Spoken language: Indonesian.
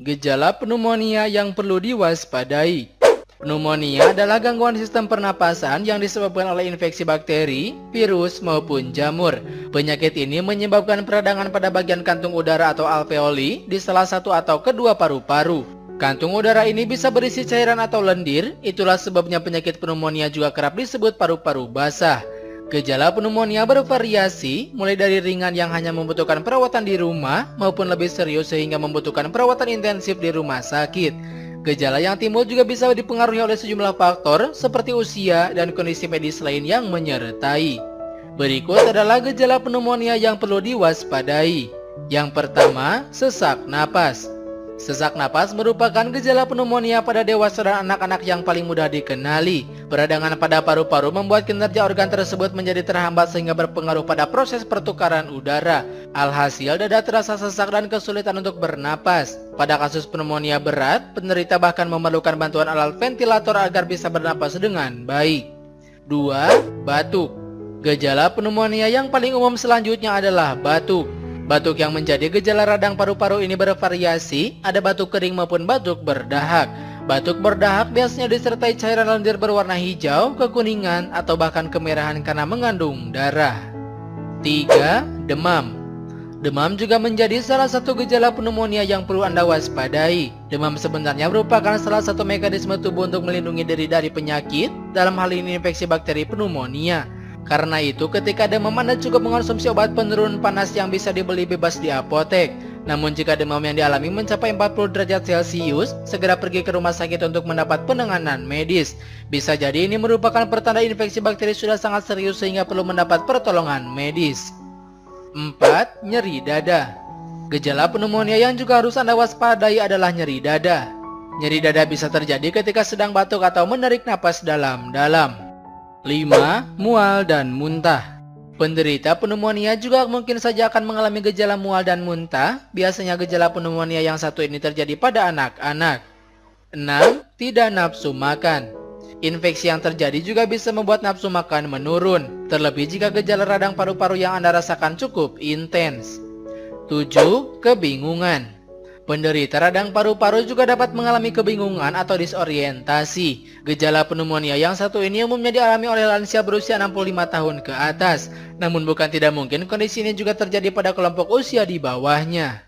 Gejala pneumonia yang perlu diwaspadai. Pneumonia adalah gangguan sistem pernapasan yang disebabkan oleh infeksi bakteri, virus, maupun jamur. Penyakit ini menyebabkan peradangan pada bagian kantung udara atau alveoli di salah satu atau kedua paru-paru. Kantung udara ini bisa berisi cairan atau lendir, itulah sebabnya penyakit pneumonia juga kerap disebut paru-paru basah. Gejala pneumonia bervariasi, mulai dari ringan yang hanya membutuhkan perawatan di rumah, maupun lebih serius sehingga membutuhkan perawatan intensif di rumah sakit. Gejala yang timbul juga bisa dipengaruhi oleh sejumlah faktor, seperti usia dan kondisi medis lain yang menyertai. Berikut adalah gejala pneumonia yang perlu diwaspadai. Yang pertama, sesak napas. Sesak napas merupakan gejala pneumonia pada dewasa dan anak-anak yang paling mudah dikenali. Peradangan pada paru-paru membuat kinerja organ tersebut menjadi terhambat sehingga berpengaruh pada proses pertukaran udara. Alhasil, dada terasa sesak dan kesulitan untuk bernapas. Pada kasus pneumonia berat, penderita bahkan memerlukan bantuan alat ventilator agar bisa bernapas dengan baik. 2. Batuk. Gejala pneumonia yang paling umum selanjutnya adalah batuk. Batuk yang menjadi gejala radang paru-paru ini bervariasi, ada batuk kering maupun batuk berdahak. Batuk berdahak biasanya disertai cairan lendir berwarna hijau, kekuningan, atau bahkan kemerahan karena mengandung darah. 3. Demam. Demam juga menjadi salah satu gejala pneumonia yang perlu Anda waspadai. Demam sebenarnya merupakan salah satu mekanisme tubuh untuk melindungi diri dari penyakit, dalam hal ini infeksi bakteri pneumonia. Karena itu, ketika demam Anda cukup mengonsumsi obat penurun panas yang bisa dibeli bebas di apotek. Namun jika demam yang dialami mencapai 40 derajat Celcius, segera pergi ke rumah sakit untuk mendapat penanganan medis. Bisa jadi ini merupakan pertanda infeksi bakteri sudah sangat serius sehingga perlu mendapat pertolongan medis. 4. Nyeri dada. Gejala pneumonia yang juga harus Anda waspadai adalah nyeri dada. Nyeri dada bisa terjadi ketika sedang batuk atau menarik napas dalam-dalam. 5. Mual dan muntah. Penderita pneumonia juga mungkin saja akan mengalami gejala mual dan muntah. Biasanya gejala pneumonia yang satu ini terjadi pada anak-anak. 6. Tidak nafsu makan. Infeksi yang terjadi juga bisa membuat nafsu makan menurun, terlebih jika gejala radang paru-paru yang Anda rasakan cukup intens. 7. Kebingungan. Penderita radang paru-paru juga dapat mengalami kebingungan atau disorientasi. Gejala pneumonia yang satu ini umumnya dialami oleh lansia berusia 65 tahun ke atas. Namun bukan tidak mungkin kondisi ini juga terjadi pada kelompok usia di bawahnya.